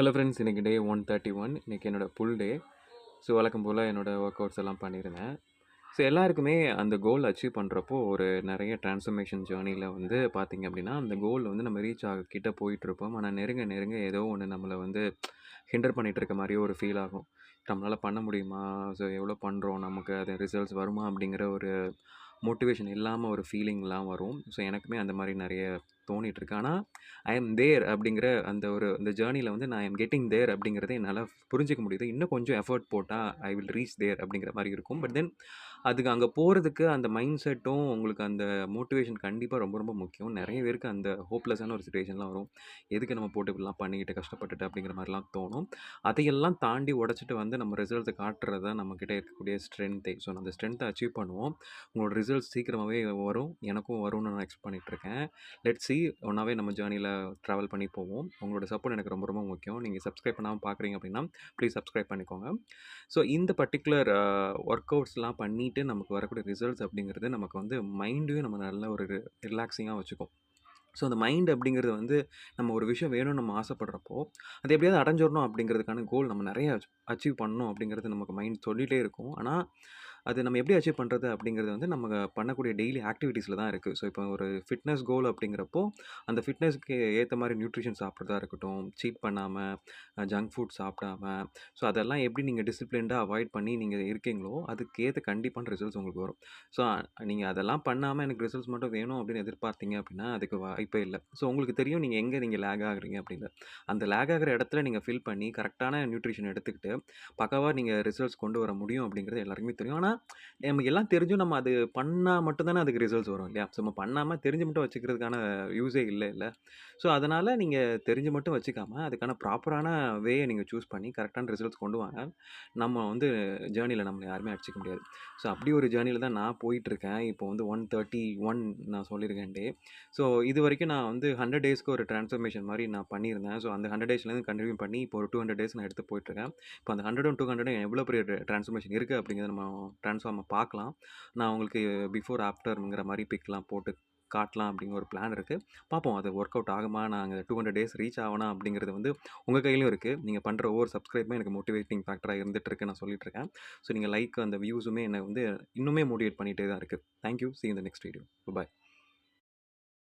Hello friends, இன்றைக்கி டே 131. இன்றைக்கி என்னோடய ஃபுல் டே. ஸோ வழக்கம் போல் என்னோடய ஒர்க் அவுட்ஸ் எல்லாம் பண்ணியிருந்தேன். ஸோ எல்லாருக்குமே அந்த கோல் அச்சீவ் பண்ணுறப்போ ஒரு நிறைய ட்ரான்ஸ்ஃபர்மேஷன் ஜேர்னியில் வந்து பார்த்திங்க அப்படின்னா, அந்த கோல் வந்து நம்ம ரீச் ஆக கிட்ட போயிட்டுருப்போம். ஆனால் நெருங்க நெருங்க ஏதோ ஒன்று நம்மளை வந்து ஹிண்டர் பண்ணிகிட்டு இருக்க மாதிரியே ஒரு ஃபீல் ஆகும். நம்மளால் பண்ண முடியுமா? ஸோ எவ்வளோ பண்ணுறோம், நமக்கு அது ரிசல்ட்ஸ் வருமா? அப்படிங்கிற ஒரு மோட்டிவேஷன் இல்லாமல் ஒரு ஃபீலிங்லாம் வரும். ஸோ எனக்குமே அந்த மாதிரி நிறைய தோணிகிட்ருக்கு. ஆனால் ஐ எம் தேர் அப்படிங்கிற அந்த ஜேர்னியில் வந்து நான் எம் கெட்டிங் தேர் அப்படிங்கிறத என்னால் புரிஞ்சிக்க முடியுது. இன்னும் கொஞ்சம் எஃபர்ட் போட்டால் ஐ வில் ரீச் தேர் அப்படிங்கிற மாதிரி இருக்கும். பட் தென் அதுக்கு அங்கே போகிறதுக்கு அந்த மைண்ட் செட்டும் உங்களுக்கு அந்த மோட்டிவேஷன் கண்டிப்பாக ரொம்ப ரொம்ப முக்கியம். நிறைய பேருக்கு அந்த ஹோப்லெஸ்ஸான ஒரு சிச்சுவேஷன்லாம் வரும். எதுக்கு நம்ம போட்டு இப்படிலாம் பண்ணிக்கிட்டு கஷ்டப்பட்டுட்டு அப்படிங்கிற மாதிரிலாம் தோணும். அதையெல்லாம் தாண்டி உடச்சிட்டு வந்து நம்ம ரிசல்ட்ஸை காட்டுறது தான் நம்மக்கிட்ட இருக்கக்கூடிய ஸ்ட்ரென்த்தே. ஸோ அந்த ஸ்ட்ரென்த்தை அச்சீவ் பண்ணுவோம். உங்களோட ரிசல்ட்ஸ் சீக்கிரமாகவே வரும். எனக்கும் வரும்னு நான் எக்ஸ்பெக்ட் பண்ணிகிட்ருக்கேன். லெட்ஸ் சி, ஒன்றாவே நம்ம ஜேர்னியில் ட்ராவல் பண்ணி போவோம். உங்களோட சப்போர்ட் எனக்கு ரொம்ப ரொம்ப முக்கியம். நீங்கள் சப்ஸ்கிரைப் பண்ணாமல் பார்க்குறீங்க அப்படின்னா ப்ளீஸ் சப்ஸ்கிரைப் பண்ணிக்கோங்க. ஸோ இந்த பர்ட்டிகுலர் ஒர்க் அவுட்ஸ்லாம் பண்ணிவிட்டு நமக்கு வரக்கூடிய ரிசல்ட்ஸ் அப்படிங்கிறது நமக்கு வந்து மைண்டையும் நம்ம நல்ல ஒரு ரிலாக்ஸிங்காக வச்சுக்கும். ஸோ அந்த மைண்ட் அப்படிங்கிறது வந்து நம்ம ஒரு விஷயம் வேணும்னு நம்ம ஆசைப்படுறப்போ அது எப்படியாவது அடைஞ்சிடணும் அப்படிங்கிறதுக்கான கோல் நம்ம நிறைய அச்சீவ் பண்ணணும் அப்படிங்கிறது நமக்கு மைண்ட் சொல்லிகிட்டே இருக்கும். ஆனால் அது நம்ம எப்படி அச்சீவ் பண்ணுறது அப்படிங்கிறது வந்து நம்ம பண்ணக்கூடிய டெய்லி ஆக்டிவிட்டீஸில் தான் இருக்குது. ஸோ இப்போ ஒரு ஃபிட்னஸ் கோல் அப்படிங்கிறப்போ அந்த ஃபிட்னஸ்க்கு ஏற்ற மாதிரி நியூட்ரிஷன் சாப்பிட்றதா இருக்கட்டும், சீட் பண்ணாமல் ஜங்க் ஃபுட் சாப்பிடாம, ஸோ அதெல்லாம் எப்படி நீங்கள் டிசிப்ளின்டாக அவாய்ட் பண்ணி நீங்கள் இருக்கீங்களோ அதுக்கேற்ற கண்டிப்பான ரிசல்ட்ஸ் உங்களுக்கு வரும். ஸோ நீங்கள் அதெல்லாம் பண்ணாமல் எனக்கு ரிசல்ட்ஸ் மட்டும் வேணும் அப்படின்னு எதிர்பார்த்தீங்க அப்படின்னா அதுக்கு வாய்ப்பே இல்லை. ஸோ உங்களுக்கு தெரியும் நீங்கள் எங்கே நீங்கள் லேக் ஆகுறீங்க அப்படின்னு. அந்த லேக் ஆகிற இடத்துல நீங்கள் ஃபில் பண்ணி கரெக்டான நியூட்ரிஷன் எடுத்துக்கிட்டு பக்காவாக நீங்கள் ரிசல்ட்ஸ் கொண்டு வர முடியும் அப்படிங்கிறது எல்லாருக்குமே தெரியும். ஆனால் நமக்கு எல்லாம் தெரிஞ்சும் நம்ம அது பண்ணால் மட்டும் தானே அதுக்கு ரிசல்ட்ஸ் வரும் இல்லையா? ஸோ நம்ம பண்ணாமல் தெரிஞ்சு மட்டும் வச்சுக்கிறதுக்கான யூஸே இல்லை. ஸோ அதனால் நீங்கள் தெரிஞ்சு மட்டும் வச்சுக்காம அதுக்கான ப்ராப்பரான வேயை நீங்கள் சூஸ் பண்ணி கரெக்டான ரிசல்ட்ஸ் கொண்டு வாங்க. நம்ம வந்து ஜேர்னியில் நம்மளை யாருமே அடிச்சிக்க முடியாது. ஸோ அப்படி ஒரு ஜேர்னியில் தான் நான் போயிட்டுருக்கேன். இப்போ வந்து 131 நான் சொல்லியிருக்கேன் டே. ஸோ இது வரைக்கும் நான் வந்து 100 டேஸ்க்கு ஒரு ட்ரான்ஸ்ஃபர்மேஷன் மாதிரி நான் பண்ணியிருந்தேன். ஸோ அந்த 100 டேஸ்லேருந்து கண்டினியூ பண்ணி இப்போ ஒரு 200 டேஸ் நான் எடுத்து போயிட்டுருக்கேன். இப்போ அந்த 100ம் 200ம் எவ்வளோ பெரிய ட்ரான்ஸ்ஃபர்மேஷன் இருக்குது அப்படிங்கிறத நம்ம ட்ரான்ஸ்ஃபார்மை பார்க்கலாம். நான் உங்களுக்கு பிஃபோர் ஆஃப்டர்ங்கிற மாதிரி பிக்லாம் போட்டு காட்டலாம் அப்படிங்கிற ஒரு பிளான் இருக்குது. பார்ப்போம் அது ஒர்க் அவுட் ஆகுமா, நாங்கள் 200 டேஸ் ரீச் ஆகனா அப்படிங்கிறது வந்து உங்கள் கையிலும் இருக்குது. நீங்கள் பண்ணுற ஒவ்வொரு சப்ஸ்கிரைபுமே எனக்கு மோட்டிவேட்டிங் ஃபேக்டராக இருந்துகிட்டு இருக்கு நான் சொல்லிட்டுருக்கேன். ஸோ நீங்கள் லைக் அந்த வியூஸுமே என்னை வந்து இன்னுமே மோட்டிவேட் பண்ணிகிட்டே தான் இருக்குது. Thank you. See in the next video. Bye.